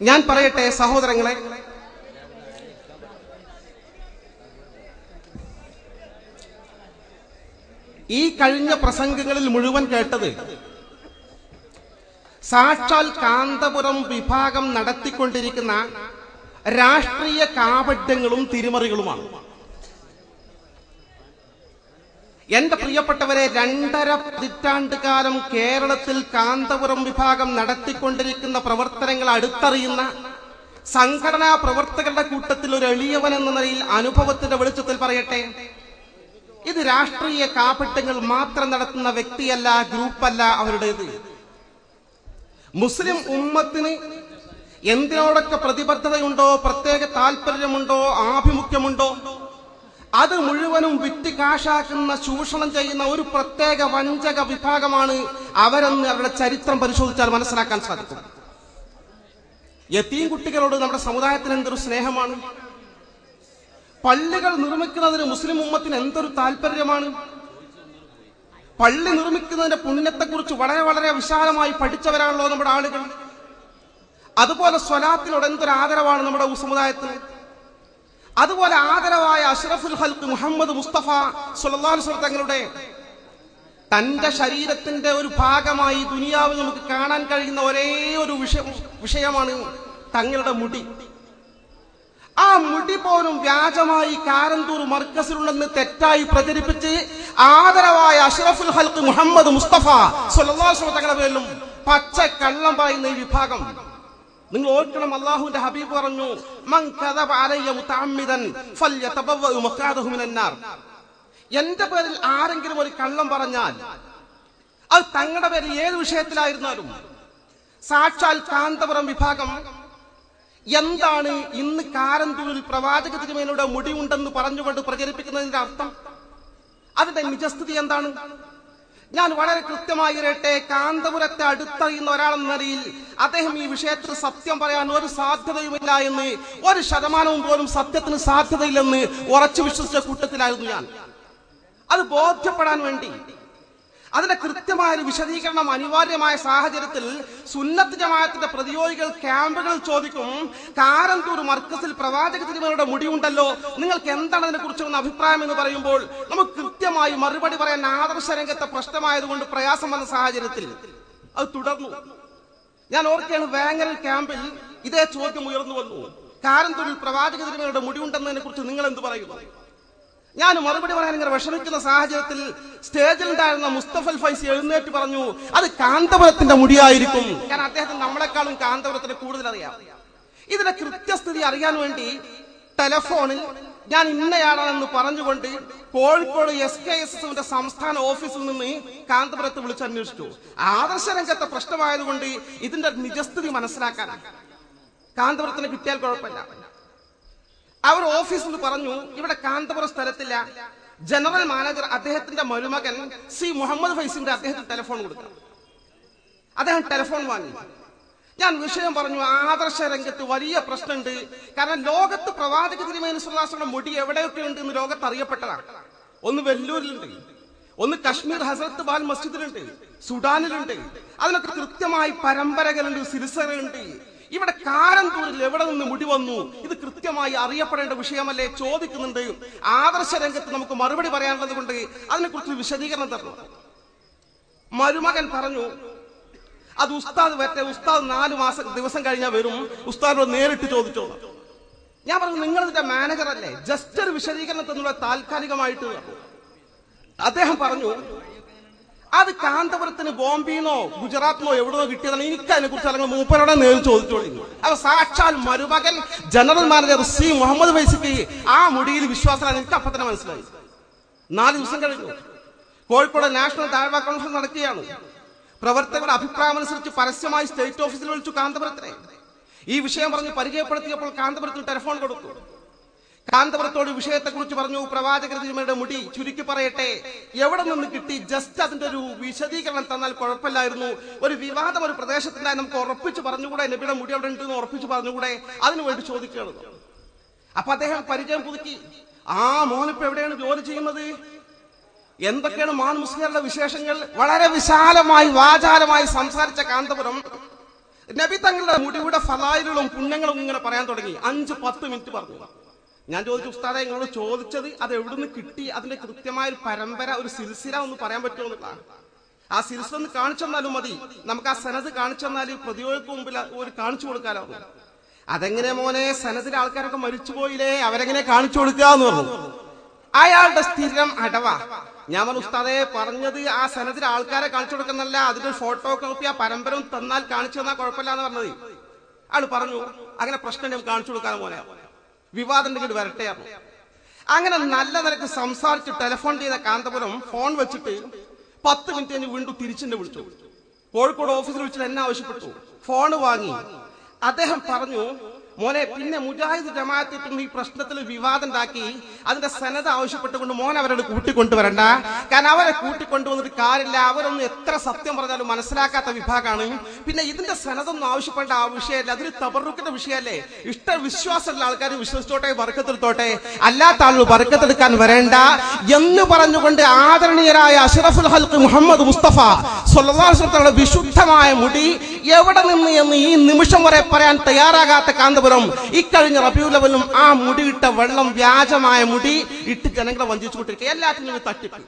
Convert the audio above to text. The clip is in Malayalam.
ഞാൻ പറയട്ടെ സഹോദരങ്ങളെ, ഈ കഴിഞ്ഞ പ്രസംഗങ്ങളിൽ മുഴുവൻ കേട്ടത് സാക്ഷാൽ കാന്തപുരം വിഭാഗം നടത്തിക്കൊണ്ടിരിക്കുന്ന രാഷ്ട്രീയ കാപട്യങ്ങളും തിരിമറികളുമാണ്. എന്റെ പ്രിയപ്പെട്ടവരെ, 2.5 പതിറ്റാണ്ടുകാലം കേരളത്തിൽ കാന്തപുരം വിഭാഗം നടത്തിക്കൊണ്ടിരിക്കുന്ന പ്രവർത്തനങ്ങൾ അടുത്തറിയുന്ന സംഘടനാ പ്രവർത്തകരുടെ കൂട്ടത്തിൽ ഒരു എളിയവൻ എന്ന നിലയിൽ അനുഭവത്തിന്റെ വെളിച്ചത്തിൽ പറയട്ടെ, ഇത് രാഷ്ട്രീയ കാപട്യങ്ങൾ മാത്രം നടത്തുന്ന വ്യക്തിയല്ല, ഗ്രൂപ്പല്ല അവരുടേത്. മുസ്ലിം ഉമ്മത്തിന് എന്തിനോടൊക്കെ പ്രതിബദ്ധതയുണ്ടോ, പ്രത്യേക താല്പര്യമുണ്ടോ, ആഭിമുഖ്യമുണ്ടോ, അത് മുഴുവനും വിറ്റ് കാശാക്കുന്ന, ചൂഷണം ചെയ്യുന്ന ഒരു പ്രത്യേക വഞ്ചക വിഭാഗമാണ് അവരെന്ന് അവരുടെ ചരിത്രം പരിശോധിച്ചാൽ മനസ്സിലാക്കാൻ സാധിക്കും. യതീം കുട്ടികളോട് നമ്മുടെ സമുദായത്തിന് എന്തൊരു സ്നേഹമാണ്. പള്ളികൾ നിർമ്മിക്കുന്നതിന് മുസ്ലിം ഉമ്മത്തിന് എന്തൊരു താല്പര്യമാണ്. പള്ളി നിർമ്മിക്കുന്നതിന്റെ പുണ്യത്തെക്കുറിച്ച് വളരെ വളരെ വിശാലമായി പഠിച്ചവരാണല്ലോ നമ്മുടെ ആളുകൾ. അതുപോലെ സ്വലാത്തിനോട് എന്തൊരു ആദരവാണ് നമ്മുടെ സമുദായത്തിന്. അതുപോലെ ആദരവായ അഷ്റഫുൽ ഖൽഖ് മുഹമ്മദ് മുസ്തഫ സ്വല്ലല്ലാഹു അലൈഹി വസല്ലം തങ്ങളുടെ തന്റെ ശരീരത്തിന്റെ ഒരു ഭാഗമായി ദുനിയാവിൽ നമുക്ക് കാണാൻ കഴിയുന്ന ഒരേ ഒരു വിഷയമാണ് തങ്ങളുടെ മുടി. ആ മുടി പോലും വ്യാജമായി കാരന്തൂർ മർക്കസിലുണ്ടെന്ന് തെറ്റായി പ്രചരിപ്പിച്ച് ആദരവായ അഷ്റഫുൽ ഖൽഖ് മുഹമ്മദ് മുസ്തഫ സ്വല്ലല്ലാഹു അലൈഹി വസല്ലം തങ്ങളുടെ പേരിലും പച്ച കള്ളം പറയുന്ന ഈ വിഭാഗം, നിങ്ങൾ ഓർക്കണം, അല്ലാഹുവിന്റെ ഹബീബ് പറഞ്ഞു, മൻ കദബ അലയ്യ മുതഅമ്മിദൻ ഫൽയതബവ്വ മഖഅദഹു മിനന്നാർ. എന്റെ പേരിൽ ആരെങ്കിലും ഒരു കള്ളം പറഞ്ഞാൽ അത് തങ്ങളുടെ പേരിൽ ഏത് വിഷയത്തിലായിരുന്നാലും സാക്ഷാൽ കാന്തപുരം വിഭാഗം എന്താണ് ഇന്ന് കാരന്തൂരിൽ പ്രവാചക തിരുമേനിയുടെ മുടിയുണ്ടെന്ന് പറഞ്ഞുകൊണ്ട് പ്രചരിപ്പിക്കുന്നതിന്റെ അർത്ഥം? അതിന്റെ നിജസ്ഥിതി എന്താണ്? ഞാൻ വളരെ കൃത്യമായി പറയട്ടെ, കാന്തപുരത്തെ അടുത്തറിയുന്ന ഒരാളെന്ന നിലയിൽ അദ്ദേഹം ഈ വിഷയത്തിൽ സത്യം പറയാൻ ഒരു സാധ്യതയുമില്ല എന്ന്, 1% പോലും സത്യത്തിന് സാധ്യതയില്ലെന്ന് ഉറച്ചു വിശ്വസിച്ച കൂട്ടത്തിലായിരുന്നു ഞാൻ. അത് ബോധ്യപ്പെടാൻ വേണ്ടി അതിന്റെ കൃത്യമായ ഒരു വിശദീകരണം അനിവാര്യമായ സാഹചര്യത്തിൽ സുന്നത്ത് ജമാഅത്തിന്റെ പ്രതിയോഗികൾ ക്യാമ്പുകളിൽ ചോദിക്കും, കാരന്തൂർ മർക്കസിൽ പ്രവാചക തിരുമേനിയുടെ മുടിയുണ്ടല്ലോ, നിങ്ങൾക്ക് എന്താണ് അതിനെ കുറിച്ച് അഭിപ്രായം എന്ന് പറയുമ്പോൾ നമുക്ക് കൃത്യമായി മറുപടി പറയാൻ ആദർശ രംഗത്തെ പ്രശ്നമായതുകൊണ്ട് പ്രയാസം വന്ന സാഹചര്യത്തിൽ അത് തുടർന്നു. ഞാൻ ഓർക്കുകയാണ്, വേങ്ങരൽ ക്യാമ്പിൽ ഇതേ ചോദ്യം ഉയർന്നു വന്നു, കാരന്തൂരിൽ പ്രവാചക തിരുമേനിയുടെ മുടിയുണ്ടെന്നതിനെ കുറിച്ച് നിങ്ങൾ എന്ത് പറയുന്നു? ഞാൻ മറുപടി പറയാൻ ഇങ്ങനെ വിഷമിക്കുന്ന സാഹചര്യത്തിൽ സ്റ്റേജിലുണ്ടായിരുന്ന മുസ്തഫൽ ഫൈസി എഴുന്നേറ്റ് പറഞ്ഞു, അത് കാന്തപുരത്തിന്റെ മുടിയായിരിക്കും. ഞാൻ അദ്ദേഹത്തിന് നമ്മളെക്കാളും കാന്തപുരത്തിന് കൂടുതൽ അറിയാം. ഇതിന്റെ കൃത്യസ്ഥിതി അറിയാൻ വേണ്ടി ടെലഫോണിൽ ഞാൻ ഇന്നയാളാണെന്ന് പറഞ്ഞുകൊണ്ട് കോഴിക്കോട് SKSSന്റെ സംസ്ഥാന ഓഫീസിൽ നിന്ന് കാന്തപുരത്ത് വിളിച്ചന്വേഷിച്ചു. ആദർശ രംഗത്തെ പ്രശ്നമായതുകൊണ്ട് ഇതിന്റെ നിജസ്ഥിതി മനസ്സിലാക്കാൻ കാന്തപുരത്തിന് കിട്ടിയാൽ കുഴപ്പമില്ല. അവർ ഓഫീസിൽ പറഞ്ഞു, ഇവിടെ കാന്തപുരം സ്ഥലത്തില്ല, ജനറൽ മാനേജർ അദ്ദേഹത്തിന്റെ മരുമകൻ സി മുഹമ്മദ് ഫൈസിന്റെ അദ്ദേഹത്തിന് ടെലിഫോൺ കൊടുക്കാം. അദ്ദേഹം ടെലിഫോൺ വാങ്ങി. ഞാൻ വിഷയം പറഞ്ഞു, ആദർശ രംഗത്ത് വലിയ പ്രശ്നമുണ്ട്. കാരണം ലോകത്ത് പ്രവാചക തിരുമേനി സ്വല്ലല്ലാഹു അലൈഹി വസല്ലം മുടി എവിടെയൊക്കെ ഉണ്ട് എന്ന് ലോകത്ത് അറിയപ്പെട്ടതാണ്. ഒന്ന് വെല്ലൂരിലുണ്ട്, ഒന്ന് കശ്മീർ ഹസരത്ത് ബാൽ മസ്ജിദിലുണ്ട്, സുഡാനിലുണ്ട്. അതിനൊക്കെ കൃത്യമായി പരമ്പരകളുണ്ട്, സിൽസിലകളുണ്ട്. ഇവിടെ കാരന്തൂരിൽ എവിടെ നിന്ന് മുടി വന്നു? ഇത് കൃത്യമായി അറിയപ്പെടേണ്ട വിഷയമല്ലേ? ചോദിക്കുന്നുണ്ട്. ആദർശ രംഗത്ത് നമുക്ക് മറുപടി പറയാനുള്ളത് കൊണ്ട് അതിനെക്കുറിച്ച് വിശദീകരണം തരണം. മരുമകൻ പറഞ്ഞു, അത് ഉസ്താദ് വരട്ടെ, ഉസ്താദ് 4 ദിവസം കഴിഞ്ഞാൽ വരും, ഉസ്താദിനോട് നേരിട്ട് ചോദിച്ചോളൂ. ഞാൻ പറഞ്ഞു, നിങ്ങൾ ഇതിന്റെ മാനേജർ അല്ലേ, ജസ്റ്റ് ഒരു വിശദീകരണം തന്നുള്ള താൽക്കാലികമായിട്ട്. അദ്ദേഹം പറഞ്ഞു, അത് കാന്തപുരത്തിന് ബോംബെന്നോ ഗുജറാത്തിനോ എവിടെന്നോ കിട്ടിയതാണ്, എനിക്ക് അതിനെ കുറിച്ച് അല്ലെങ്കിൽ മൂപ്പരോടെ നേരിൽ ചോദിച്ചോളി. അപ്പൊ സാക്ഷാൽ മരുമകൻ ജനറൽ മാനേജർ സി മുഹമ്മദ് ഫൈസിക്ക് ആ മുടിയിൽ വിശ്വാസമാണ്. എനിക്ക് അപ്പൊ തന്നെ മനസ്സിലായി. 4 ദിവസം കഴിഞ്ഞു കോഴിക്കോട് നാഷണൽ ദഅവ കോൺഫറൻസ് നടക്കുകയാണ്. പ്രവർത്തകരുടെ അഭിപ്രായം അനുസരിച്ച് പരസ്യമായി സ്റ്റേറ്റ് ഓഫീസിൽ വിളിച്ചു കാന്തപുരത്തിനെ. ഈ വിഷയം പറഞ്ഞ് പരിചയപ്പെടുത്തിയപ്പോൾ കാന്തപുരത്തിന് ടെലിഫോൺ കൊടുത്തു. കാന്തപുരത്തോട് വിഷയത്തെക്കുറിച്ച് പറഞ്ഞു, പ്രവാചക തിരുമേനിയുടെ മുടി ചുരുക്കി പറയട്ടെ, എവിടെ നിന്ന് കിട്ടി? ജസ്റ്റ് അതിന്റെ ഒരു വിശദീകരണം തന്നാൽ കുഴപ്പമില്ലായിരുന്നു. ഒരു വിവാദം ഒരു പ്രദേശത്തിനായി നമുക്ക് ഉറപ്പിച്ച് പറഞ്ഞുകൂടെ, നബിയുടെ മുടി അവിടെ ഉണ്ടെന്ന് ഉറപ്പിച്ച് പറഞ്ഞുകൂടെ? അതിനുവേണ്ടി ചോദിക്കുകയാണ്. അപ്പൊ അദ്ദേഹം പരിചയം പുതുക്കി. ആ മോനിപ്പോ എവിടെയാണ് ജോലി ചെയ്യുന്നത്? എന്തൊക്കെയാണ് മാൻ മുസ്ലിങ്ങളുടെ വിശേഷങ്ങൾ? വളരെ വിശാലമായി വാചാലമായി സംസാരിച്ച കാന്തപുരം നബി തങ്ങളുടെ മുടിയുടെ ഫലായിലുകളും പുണ്യങ്ങളും ഇങ്ങനെ പറയാൻ തുടങ്ങി. 5-10 മിനിറ്റ് പറഞ്ഞു. ഞാൻ ചോദിച്ചു, ഉസ്താദെ നിങ്ങളോട് ചോദിച്ചത് അത് എവിടുന്ന് കിട്ടി, അതിന്റെ കൃത്യമായ ഒരു പരമ്പര, ഒരു സിൽസില ഒന്ന് പറയാൻ പറ്റുമോ എന്നുള്ളതാണ്. ആ സിൽസില ഒന്ന് കാണിച്ചു തന്നാലും മതി, നമുക്ക് ആ സനത് കാണിച്ചു തന്നാൽ പ്രതികൾക്ക് മുമ്പിൽ ഒരു കാണിച്ചു കൊടുക്കാലോ. അതെങ്ങനെ മോനെ, സനദിലെ ആൾക്കാരൊക്കെ മരിച്ചുപോയില്ലേ, അവരെങ്ങനെ കാണിച്ചു കൊടുക്കുക എന്ന് പറഞ്ഞു. അയാളുടെ സ്ഥിരം അടവ. ഞാൻ പറഞ്ഞു, ഉസ്താദെ പറഞ്ഞത് ആ സനദിലെ ആൾക്കാരെ കാണിച്ചു കൊടുക്കുന്നല്ല, അതിന്റെ ഫോട്ടോ കോപ്പി ആ പരമ്പര തന്നാൽ കാണിച്ചു തന്നാൽ കുഴപ്പമില്ല എന്ന് പറഞ്ഞത്. ആള് പറഞ്ഞു, അങ്ങനെ പ്രശ്നം നമുക്ക് കാണിച്ചു കൊടുക്കാതെ മോനെ, വിവാദം ഉണ്ടെങ്കിൽ വരട്ടെ. അങ്ങനെ നല്ല നിലക്ക് സംസാരിച്ച് ടെലിഫോൺ ചെയ്ത കാന്തപുരം ഫോൺ വെച്ചിട്ട് 10 മിനിറ്റ് കഴിഞ്ഞ് വീണ്ടും തിരിച്ചെന്നെ വിളിച്ചു. കോഴിക്കോട് ഓഫീസിൽ വിളിച്ചിട്ട് എന്നെ ആവശ്യപ്പെട്ടു. ഫോണ് വാങ്ങി. അദ്ദേഹം പറഞ്ഞു, മോനെ പിന്നെ മുജാഹിദ് ജമാഅത്ത് ഈ പ്രശ്നത്തിൽ വിവാദം ഉണ്ടാക്കി അതിന്റെ സനത് ആവശ്യപ്പെട്ടുകൊണ്ട് മോൻ അവരോട് കൂട്ടിക്കൊണ്ടുവരണ്ട. കാരണം അവരെ കൂട്ടിക്കൊണ്ടുവന്നിട്ട് കാര്യമില്ല, അവരൊന്നും എത്ര സത്യം പറഞ്ഞാലും മനസ്സിലാക്കാത്ത വിഭാഗമാണ്. പിന്നെ ഇതിന്റെ സനതൊന്നും ആവശ്യപ്പെടേണ്ട ആ വിഷയമല്ല, അതൊരു തബറുക്കിന്റെ വിഷയമല്ലേ. വിശ്വാസമുള്ള ആൾക്കാർ വിശ്വസിച്ചോട്ടെ, ബർക്കത്തെടുത്തോട്ടെ, അല്ലാത്ത ആളുകൾ ബർക്കത്തെടുക്കാൻ വരേണ്ട എന്ന് പറഞ്ഞുകൊണ്ട് ആദരണീയരായ അഷ്റഫുൽ ഖൽഖ് മുഹമ്മദ് മുസ്തഫ സ്വല്ലല്ലാഹു അലൈഹി വസല്ലം വിശുദ്ധമായ മുടി എവിടെ നിന്ന് എന്ന് ഈ നിമിഷം വരെ പറയാൻ തയ്യാറാകാത്ത കാന്തപുരം ഇക്കഴിഞ്ഞ റബീഉൽ അവ്വലും ആ മുടിയിട്ട വെള്ളം വ്യാജമായ മുടി ഇട്ട് ജനങ്ങളെ വഞ്ചിച്ചുകൊണ്ടിരിക്കുക. എല്ലാത്തിനും തട്ടിപ്പ്.